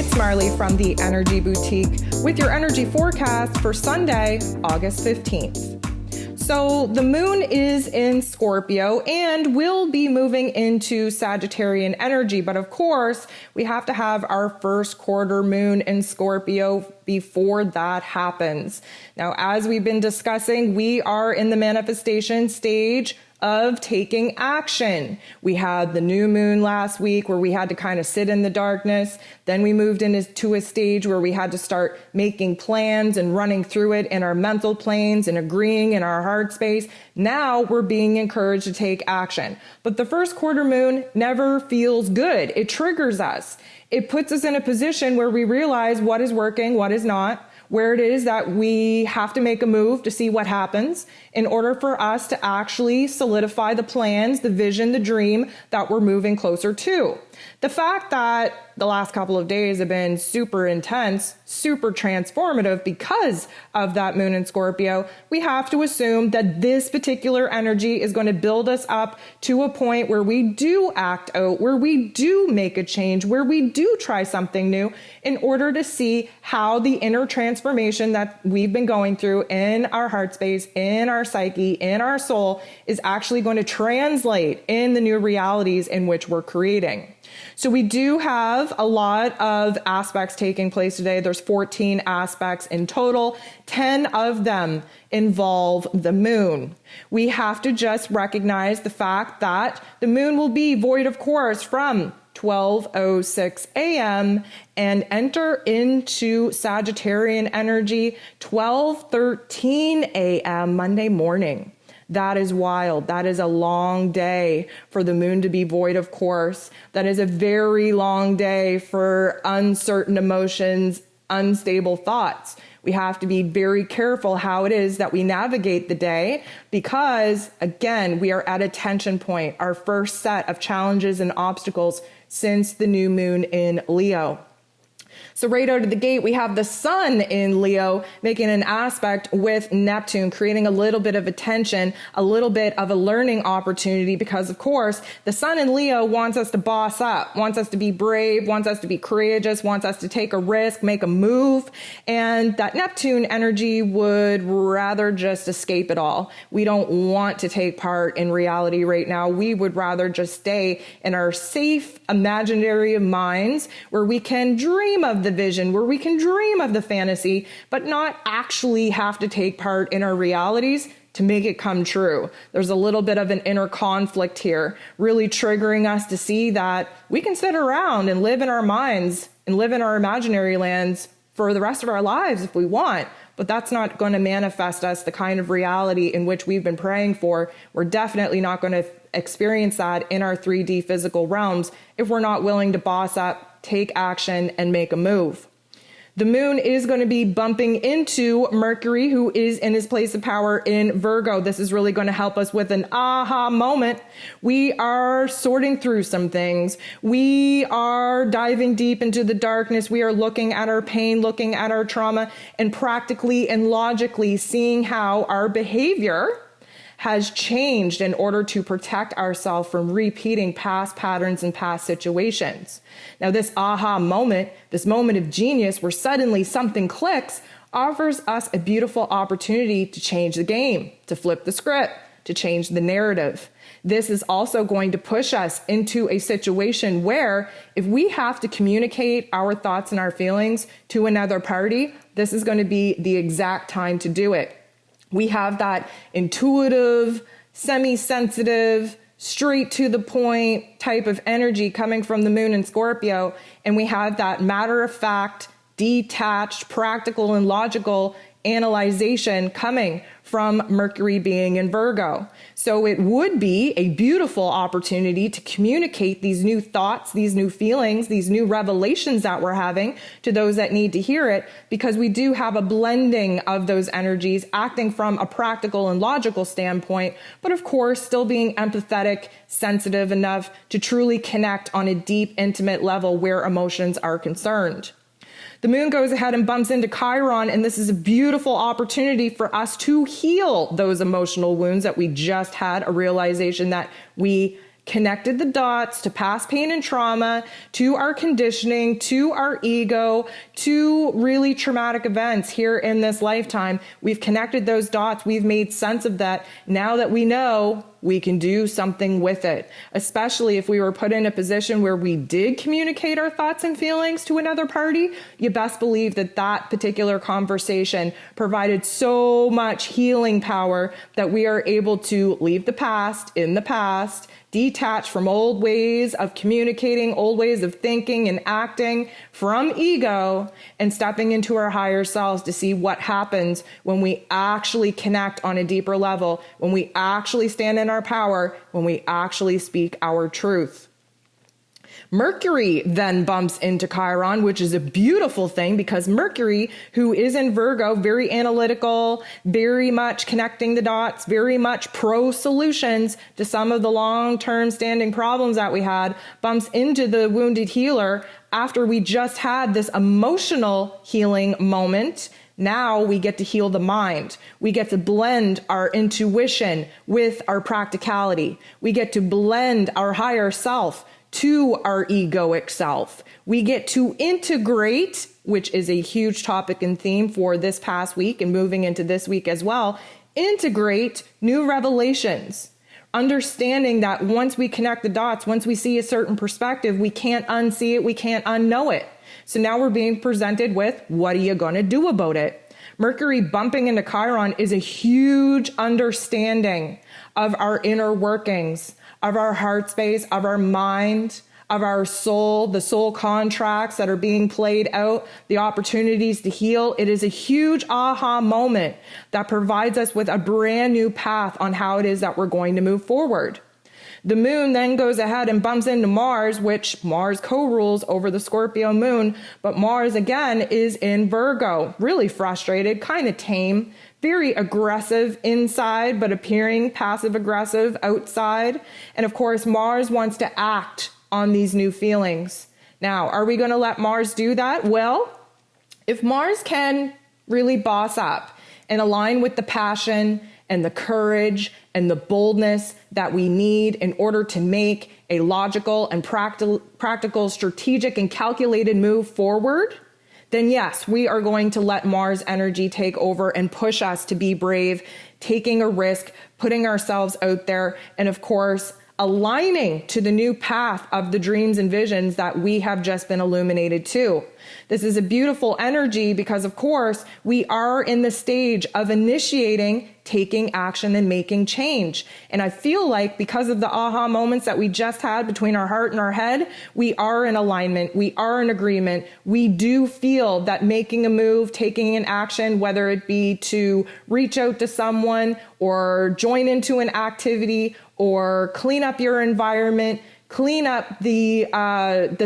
it's Marley from the Energy Boutique with your energy forecast for Sunday, August 15th. So the moon is in Scorpio and will be moving into Sagittarian energy. But of course, we have to have our first quarter moon in Scorpio before that happens. Now, as we've been discussing, we are in the manifestation stage of taking action. We had the new moon last week where we had to kind of sit in the darkness. Then we moved into a stage where we had to start making plans and running through it in our mental planes and agreeing in our heart space. Now we're being encouraged to take action. But the first quarter moon never feels good. It triggers us. It puts us in a position where we realize what is working, what is not, where it is that we have to make a move to see what happens in order for us to actually solidify the plans, the vision, the dream that we're moving closer to. The fact that the last couple of days have been super intense, super transformative because of that moon in Scorpio, we have to assume that this particular energy is going to build us up to a point where we do act out, where we do make a change, where we do try something new in order to see how the inner transformation that we've been going through in our heart space, in our psyche, in our soul is actually going to translate in the new realities in which we're creating. So we do have a lot of aspects taking place today. There's 14 aspects in total. 10 of them involve the moon. We have to just recognize the fact that the moon will be void of course from 12:06 a.m. and enter into Sagittarian energy 12:13 a.m. Monday morning. That is wild. That is a long day for the moon to be void of course. That is a very long day for uncertain emotions, unstable thoughts. We have to be very careful how it is that we navigate the day because, again, we are at a tension point, our first set of challenges and obstacles since the new moon in Leo. So right out of the gate, we have the sun in Leo making an aspect with Neptune, creating a little bit of a tension, a little bit of a learning opportunity because, of course, the sun in Leo wants us to boss up, wants us to be brave, wants us to be courageous, wants us to take a risk, make a move. And that Neptune energy would rather just escape it all. We don't want to take part in reality right now. We would rather just stay in our safe imaginary minds where we can dream of the vision, where we can dream of the fantasy, but not actually have to take part in our realities to make it come true. There's a little bit of an inner conflict here, really triggering us to see that we can sit around and live in our minds and live in our imaginary lands for the rest of our lives if we want, but that's not going to manifest us the kind of reality in which we've been praying for. We're definitely not going to experience that in our 3D physical realms if we're not willing to boss up, take action, and make a move. The moon is going to be bumping into Mercury, who is in his place of power in Virgo. This is really going to help us with an aha moment. We are sorting through some things. We are diving deep into the darkness. We are looking at our pain, looking at our trauma, and practically and logically seeing how our behavior has changed in order to protect ourselves from repeating past patterns and past situations. Now, this aha moment, this moment of genius where suddenly something clicks, offers us a beautiful opportunity to change the game, to flip the script, to change the narrative. This is also going to push us into a situation where if we have to communicate our thoughts and our feelings to another party, this is going to be the exact time to do it. We have that intuitive, semi-sensitive, straight to the point type of energy coming from the moon in Scorpio. And we have that matter-of-fact, detached, practical, and logical analyzation coming from Mercury being in Virgo. So it would be a beautiful opportunity to communicate these new thoughts, these new feelings, these new revelations that we're having to those that need to hear it, because we do have a blending of those energies acting from a practical and logical standpoint, but of course still being empathetic, sensitive enough to truly connect on a deep, intimate level where emotions are concerned. The moon goes ahead and bumps into Chiron, and this is a beautiful opportunity for us to heal those emotional wounds that we just had a realization that we connected the dots to past pain and trauma, to our conditioning, to our ego, to really traumatic events here in this lifetime. We've connected those dots. We've made sense of that. Now that we know, we can do something with it, especially if we were put in a position where we did communicate our thoughts and feelings to another party. You best believe that that particular conversation provided so much healing power that we are able to leave the past in the past, detach from old ways of communicating, old ways of thinking and acting from ego, and stepping into our higher selves to see what happens when we actually connect on a deeper level, when we actually stand in our power, when we actually speak our truth. Mercury then bumps into Chiron, which is a beautiful thing because Mercury, who is in Virgo, very analytical, very much connecting the dots, very much pro solutions to some of the long-term standing problems that we had, bumps into the wounded healer after we just had this emotional healing moment. Now we get to heal the mind. We get to blend our intuition with our practicality. We get to blend our higher self to our egoic self. We get to integrate, which is a huge topic and theme for this past week and moving into this week as well, integrate new revelations. Understanding that once we connect the dots, once we see a certain perspective, we can't unsee it, we can't unknow it. So now we're being presented with, what are you going to do about it? Mercury bumping into Chiron is a huge understanding of our inner workings, of our heart space, of our mind, of our soul, the soul contracts that are being played out, the opportunities to heal. It is a huge aha moment that provides us with a brand new path on how it is that we're going to move forward. The moon then goes ahead and bumps into Mars, which Mars co-rules over the Scorpio moon, but Mars again is in Virgo, really frustrated, kind of tame, very aggressive inside, but appearing passive aggressive outside. And of course, Mars wants to act on these new feelings. Now, are we going to let Mars do that? Well, if Mars can really boss up and align with the passion and the courage and the boldness that we need in order to make a logical and practical, strategic and calculated move forward, then yes, we are going to let Mars energy take over and push us to be brave, taking a risk, putting ourselves out there, and of course, aligning to the new path of the dreams and visions that we have just been illuminated to. This is a beautiful energy because, of course, we are in the stage of initiating, taking action, and making change. And I feel like because of the aha moments that we just had between our heart and our head, we are in alignment. We are in agreement. We do feel that making a move, taking an action, whether it be to reach out to someone or join into an activity or clean up your environment, clean up the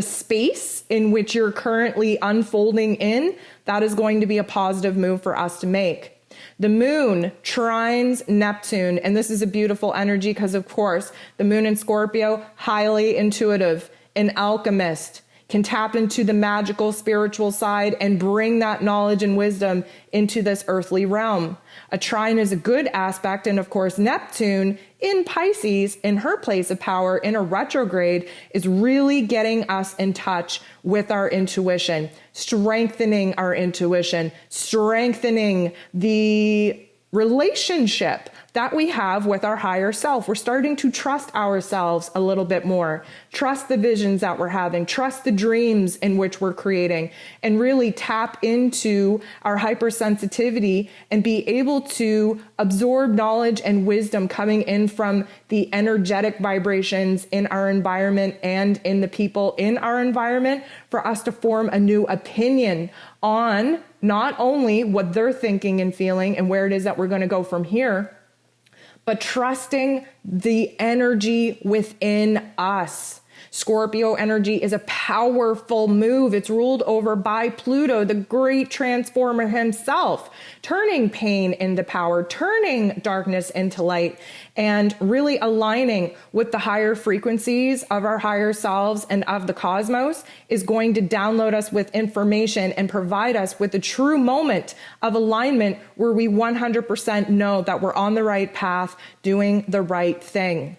space in which you're currently unfolding in, that is going to be a positive move for us to make. The moon trines Neptune, and this is a beautiful energy because, of course, the moon in Scorpio, highly intuitive, an alchemist, can tap into the magical spiritual side and bring that knowledge and wisdom into this earthly realm. A trine is a good aspect, and of course, Neptune in Pisces, in her place of power, in a retrograde, is really getting us in touch with our intuition, strengthening our intuition, strengthening the relationship that we have with our higher self. We're starting to trust ourselves a little bit more, trust the visions that we're having, trust the dreams in which we're creating, and really tap into our hypersensitivity and be able to absorb knowledge and wisdom coming in from the energetic vibrations in our environment and in the people in our environment for us to form a new opinion on not only what they're thinking and feeling and where it is that we're going to go from here, but trusting the energy within us. Scorpio energy is a powerful move. It's ruled over by Pluto, the great transformer himself, turning pain into power, turning darkness into light, and really aligning with the higher frequencies of our higher selves and of the cosmos is going to download us with information and provide us with a true moment of alignment where we 100% know that we're on the right path, doing the right thing.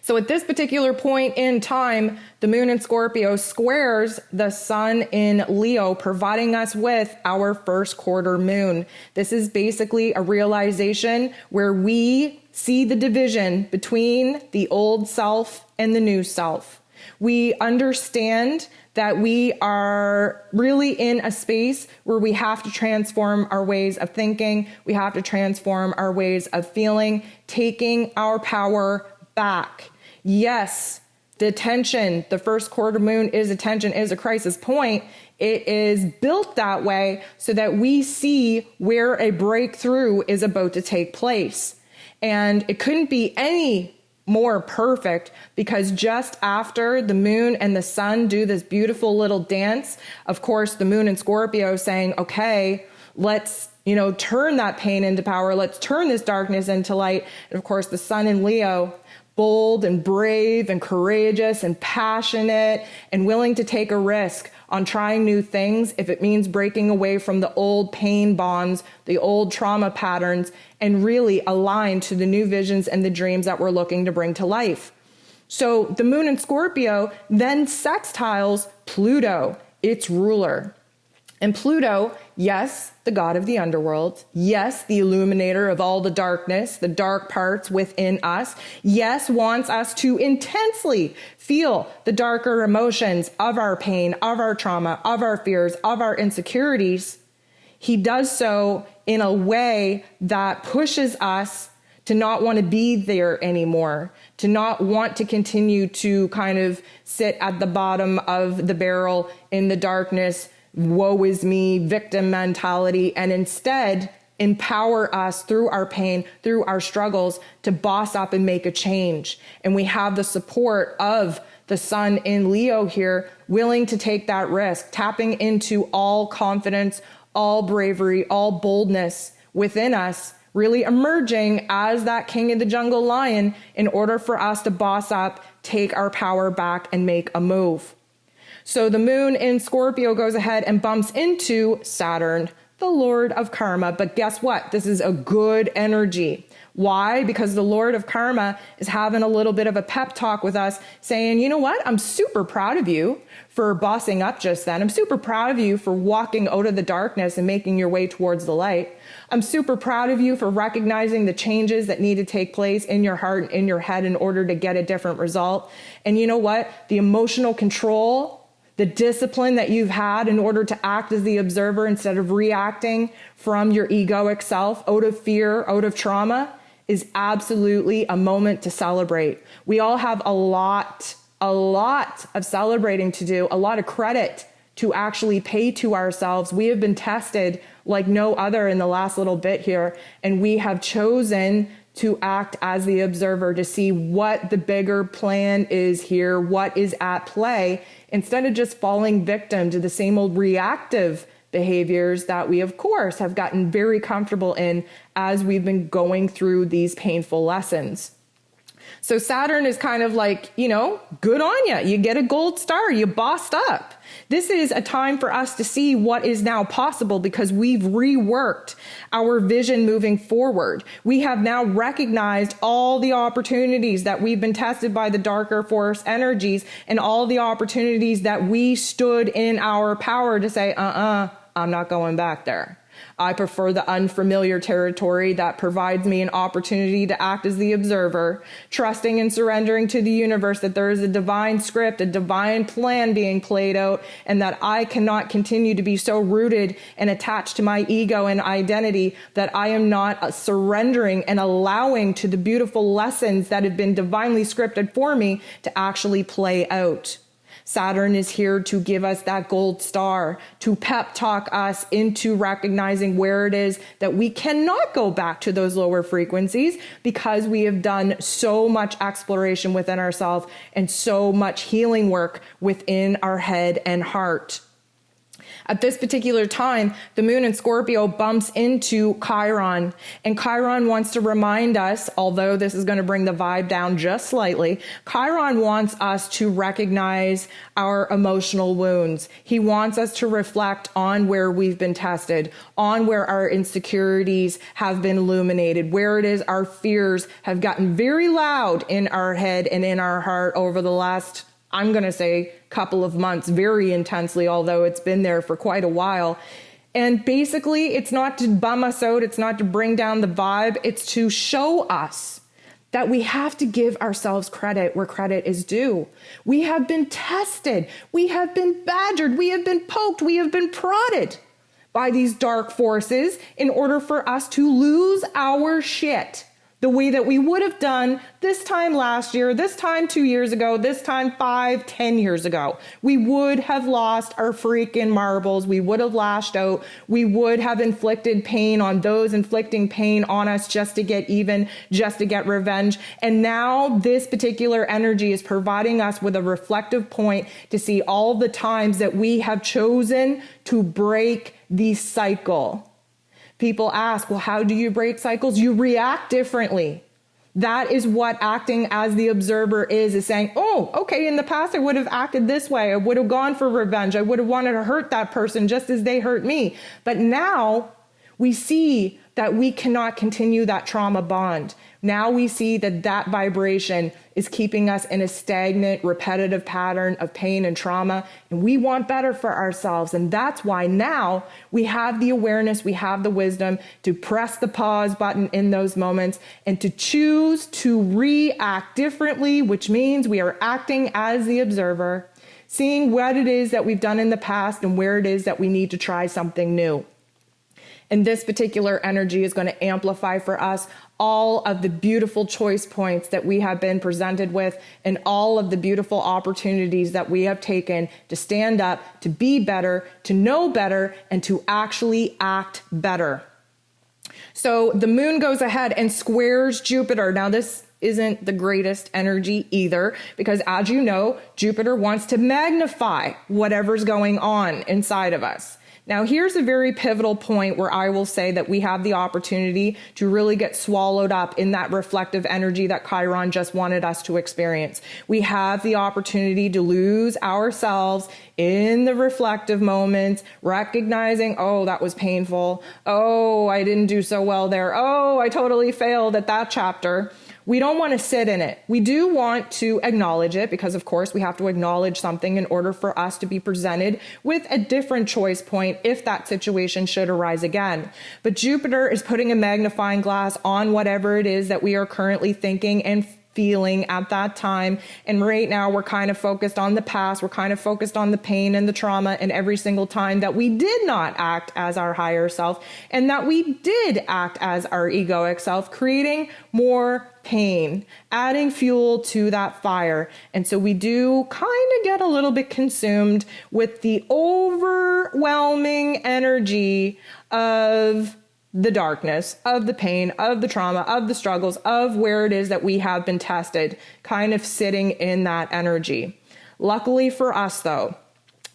So at this particular point in time, the moon in Scorpio squares the sun in Leo, providing us with our first quarter moon. This is basically a realization where we see the division between the old self and the new self. We understand that we are really in a space where we have to transform our ways of thinking. We have to transform our ways of feeling, taking our power back. Yes, the tension, the first quarter moon is a tension, is a crisis point. It is built that way so that we see where a breakthrough is about to take place. And it couldn't be any more perfect, because just after the moon and the sun do this beautiful little dance, of course, the moon in Scorpio saying, okay, let's, turn that pain into power. Let's turn this darkness into light. And of course, the sun in Leo, bold and brave and courageous and passionate and willing to take a risk on trying new things if it means breaking away from the old pain bonds, the old trauma patterns, and really align to the new visions and the dreams that we're looking to bring to life. So the moon in Scorpio then sextiles Pluto, its ruler. And Pluto, yes, the god of the underworld. Yes, the illuminator of all the darkness, the dark parts within us. Yes, wants us to intensely feel the darker emotions of our pain, of our trauma, of our fears, of our insecurities. He does so in a way that pushes us to not want to be there anymore, to not want to continue to kind of sit at the bottom of the barrel in the darkness, woe is me, victim mentality, and instead empower us through our pain, through our struggles, to boss up and make a change. And we have the support of the sun in Leo here, willing to take that risk, tapping into all confidence, all bravery, all boldness within us, really emerging as that king of the jungle lion in order for us to boss up, take our power back, and make a move. So the moon in Scorpio goes ahead and bumps into Saturn, the Lord of Karma. But guess what? This is a good energy. Why? Because the Lord of Karma is having a little bit of a pep talk with us, saying, you know what? I'm super proud of you for bossing up just then. I'm super proud of you for walking out of the darkness and making your way towards the light. I'm super proud of you for recognizing the changes that need to take place in your heart and in your head in order to get a different result. And you know what? The emotional control, the discipline that you've had in order to act as the observer instead of reacting from your egoic self out of fear, out of trauma, is absolutely a moment to celebrate. We all have a lot of celebrating to do, a lot of credit to actually pay to ourselves. We have been tested like no other in the last little bit here, and we have chosen to act as the observer, to see what the bigger plan is here, what is at play, instead of just falling victim to the same old reactive behaviors that we, of course, have gotten very comfortable in as we've been going through these painful lessons. So Saturn is kind of like, good on you. You get a gold star, you bossed up. This is a time for us to see what is now possible because we've reworked our vision moving forward. We have now recognized all the opportunities that we've been tested by the darker force energies and all the opportunities that we stood in our power to say, I'm not going back there. I prefer the unfamiliar territory that provides me an opportunity to act as the observer, trusting and surrendering to the universe that there is a divine script, a divine plan being played out, and that I cannot continue to be so rooted and attached to my ego and identity that I am not surrendering and allowing to the beautiful lessons that have been divinely scripted for me to actually play out. Saturn is here to give us that gold star, to pep talk us into recognizing where it is that we cannot go back to those lower frequencies because we have done so much exploration within ourselves and so much healing work within our head and heart. At this particular time, the moon in Scorpio bumps into Chiron, and Chiron wants to remind us, although this is going to bring the vibe down just slightly, Chiron wants us to recognize our emotional wounds. He wants us to reflect on where we've been tested, on where our insecurities have been illuminated, where it is our fears have gotten very loud in our head and in our heart over the last, I'm going to say, couple of months, very intensely, although it's been there for quite a while. And basically, it's not to bum us out. It's not to bring down the vibe. It's to show us that we have to give ourselves credit where credit is due. We have been tested. We have been badgered. We have been poked. We have been prodded by these dark forces in order for us to lose our shit the way that we would have done this time last year, this time 2 years ago, this time 5, 10 years ago. We would have lost our freaking marbles. We would have lashed out. We would have inflicted pain on those inflicting pain on us just to get even, just to get revenge. And now this particular energy is providing us with a reflective point to see all the times that we have chosen to break the cycle. People ask, well, how do you break cycles? You react differently. That is what acting as the observer is saying, oh, okay, in the past I would have acted this way. I would have gone for revenge. I would have wanted to hurt that person just as they hurt me. But now we see that we cannot continue that trauma bond. Now we see that that vibration is keeping us in a stagnant, repetitive pattern of pain and trauma, and we want better for ourselves. And that's why now we have the awareness, we have the wisdom to press the pause button in those moments and to choose to react differently, which means we are acting as the observer, seeing what it is that we've done in the past and where it is that we need to try something new. And this particular energy is going to amplify for us all of the beautiful choice points that we have been presented with and all of the beautiful opportunities that we have taken to stand up, to be better, to know better, and to actually act better. So the moon goes ahead and squares Jupiter. Now this isn't the greatest energy either, because as you know, Jupiter wants to magnify whatever's going on inside of us. Now, here's a very pivotal point where I will say that we have the opportunity to really get swallowed up in that reflective energy that Chiron just wanted us to experience. We have the opportunity to lose ourselves in the reflective moments, recognizing, oh, that was painful. Oh, I didn't do so well there. Oh, I totally failed at that chapter. We don't want to sit in it. We do want to acknowledge it because, of course, we have to acknowledge something in order for us to be presented with a different choice point if that situation should arise again. But Jupiter is putting a magnifying glass on whatever it is that we are currently thinking and feeling at that time. And right now we're kind of focused on the past. We're kind of focused on the pain and the trauma and every single time that we did not act as our higher self and that we did act as our egoic self, creating more pain, adding fuel to that fire. And so we do kind of get a little bit consumed with the overwhelming energy of the darkness, of the pain, of the trauma, of the struggles, of where it is that we have been tested, kind of sitting in that energy. Luckily for us, though,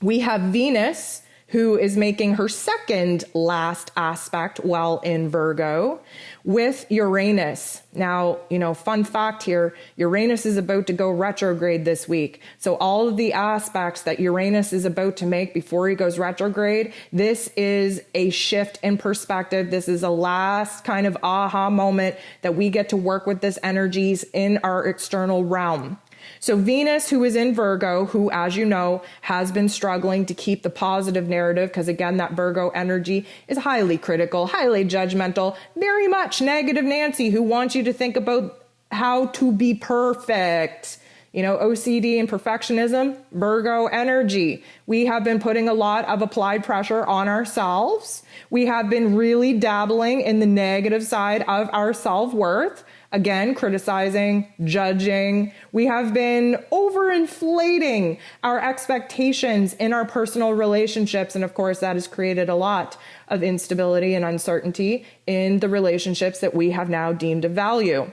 we have Venus, who is making her second last aspect while in Virgo with Uranus. Now, fun fact here, Uranus is about to go retrograde this week. So all of the aspects that Uranus is about to make before he goes retrograde, this is a shift in perspective. This is a last kind of aha moment that we get to work with this energies in our external realm. So Venus, who is in Virgo, who, as you know, has been struggling to keep the positive narrative, because again, that Virgo energy is highly critical, highly judgmental, very much negative Nancy, who wants you to think about how to be perfect. OCD and perfectionism, Virgo energy. We have been putting a lot of applied pressure on ourselves. We have been really dabbling in the negative side of our self-worth. Again, criticizing, judging. We have been overinflating our expectations in our personal relationships. And of course, that has created a lot of instability and uncertainty in the relationships that we have now deemed of value.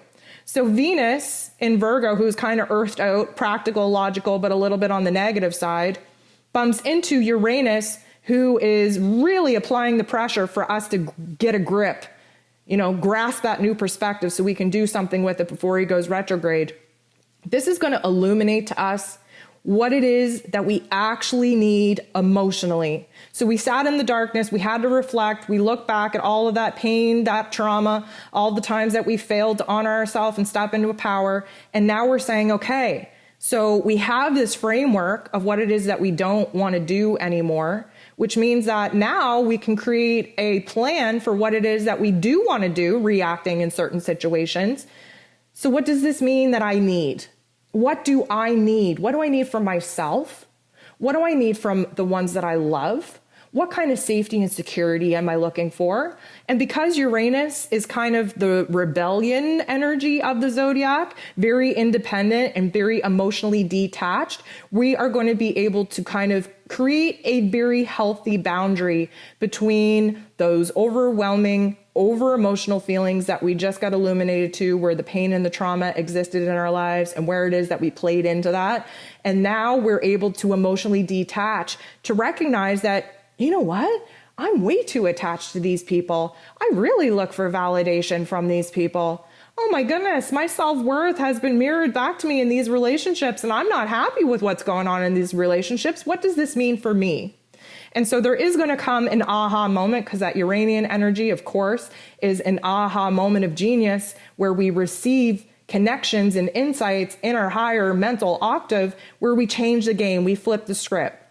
So Venus in Virgo, who's kind of earthed out, practical, logical, but a little bit on the negative side, bumps into Uranus, who is really applying the pressure for us to get a grip, grasp that new perspective so we can do something with it before he goes retrograde. This is going to illuminate to us what it is that we actually need emotionally. So we sat in the darkness, we had to reflect, we look back at all of that pain, that trauma, all the times that we failed to honor ourselves and step into a power. And now we're saying, okay, so we have this framework of what it is that we don't want to do anymore, which means that now we can create a plan for what it is that we do want to do, reacting in certain situations. So what does this mean that I need? What do I need? What do I need from myself? What do I need from the ones that I love? What kind of safety and security am I looking for? And because Uranus is kind of the rebellion energy of the zodiac, very independent and very emotionally detached, we are going to be able to kind of create a very healthy boundary between those overwhelming, over-emotional feelings that we just got illuminated to, where the pain and the trauma existed in our lives and where it is that we played into that. And now we're able to emotionally detach, to recognize that, you know what? I'm way too attached to these people. I really look for validation from these people. Oh my goodness, my self-worth has been mirrored back to me in these relationships, and I'm not happy with what's going on in these relationships. What does this mean for me? And so there is going to come an aha moment, because that Uranian energy, of course, is an aha moment of genius where we receive connections and insights in our higher mental octave where we change the game, we flip the script.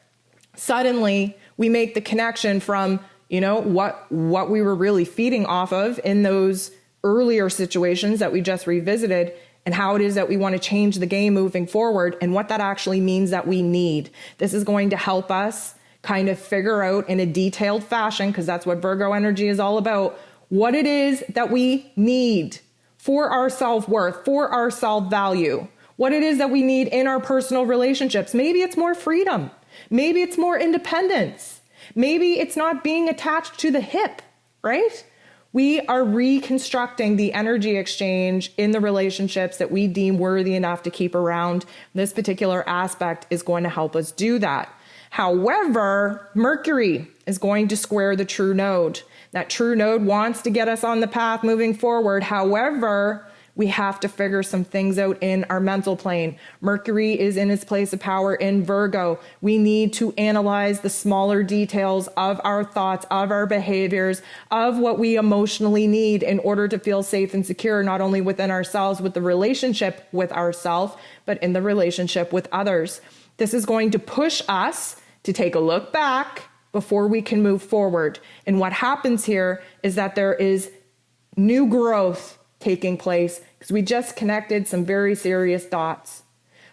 Suddenly, we make the connection from, what we were really feeding off of in those earlier situations that we just revisited, and how it is that we want to change the game moving forward, and what that actually means that we need. This is going to help us kind of figure out in a detailed fashion, because that's what Virgo energy is all about, what it is that we need for our self-worth, for our self-value, what it is that we need in our personal relationships. Maybe it's more freedom. Maybe it's more independence. Maybe it's not being attached to the hip, right? We are reconstructing the energy exchange in the relationships that we deem worthy enough to keep around. This particular aspect is going to help us do that. However, Mercury is going to square the true node. That true node wants to get us on the path moving forward. However, we have to figure some things out in our mental plane. Mercury is in its place of power in Virgo. We need to analyze the smaller details of our thoughts, of our behaviors, of what we emotionally need in order to feel safe and secure, not only within ourselves, with the relationship with ourselves, but in the relationship with others. This is going to push us to take a look back before we can move forward. And what happens here is that there is new growth taking place, because we just connected some very serious dots.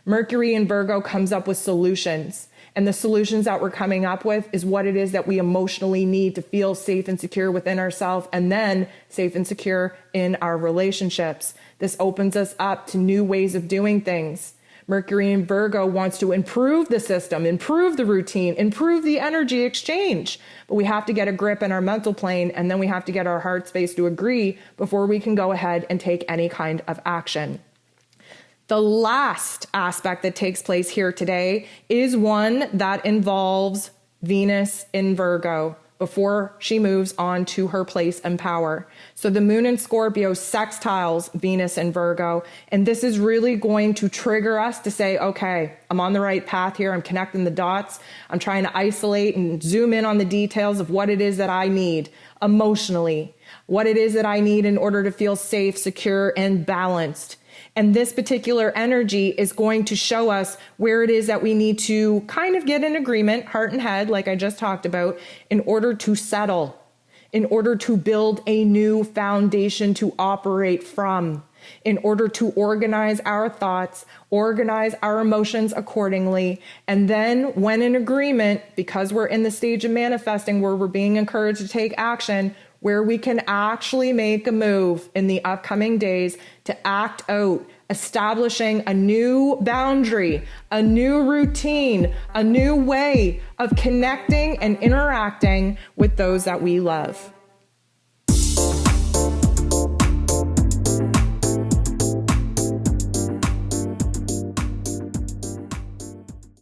Mercury in Virgo comes up with solutions, and the solutions that we're coming up with is what it is that we emotionally need to feel safe and secure within ourselves, and then safe and secure in our relationships. This opens us up to new ways of doing things. Mercury in Virgo wants to improve the system, improve the routine, improve the energy exchange. But we have to get a grip in our mental plane, and then we have to get our heart space to agree before we can go ahead and take any kind of action. The last aspect that takes place here today is one that involves Venus in Virgo before she moves on to her place and power. So the moon in Scorpio sextiles Venus in Virgo, and this is really going to trigger us to say, okay, I'm on the right path here. I'm connecting the dots. I'm trying to isolate and zoom in on the details of what it is that I need emotionally, what it is that I need in order to feel safe, secure, and balanced. And this particular energy is going to show us where it is that we need to kind of get an agreement, heart and head, like I just talked about, in order to settle, in order to build a new foundation to operate from, in order to organize our thoughts, organize our emotions accordingly. And then when in agreement, because we're in the stage of manifesting where we're being encouraged to take action, where we can actually make a move in the upcoming days to act out, establishing a new boundary, a new routine, a new way of connecting and interacting with those that we love.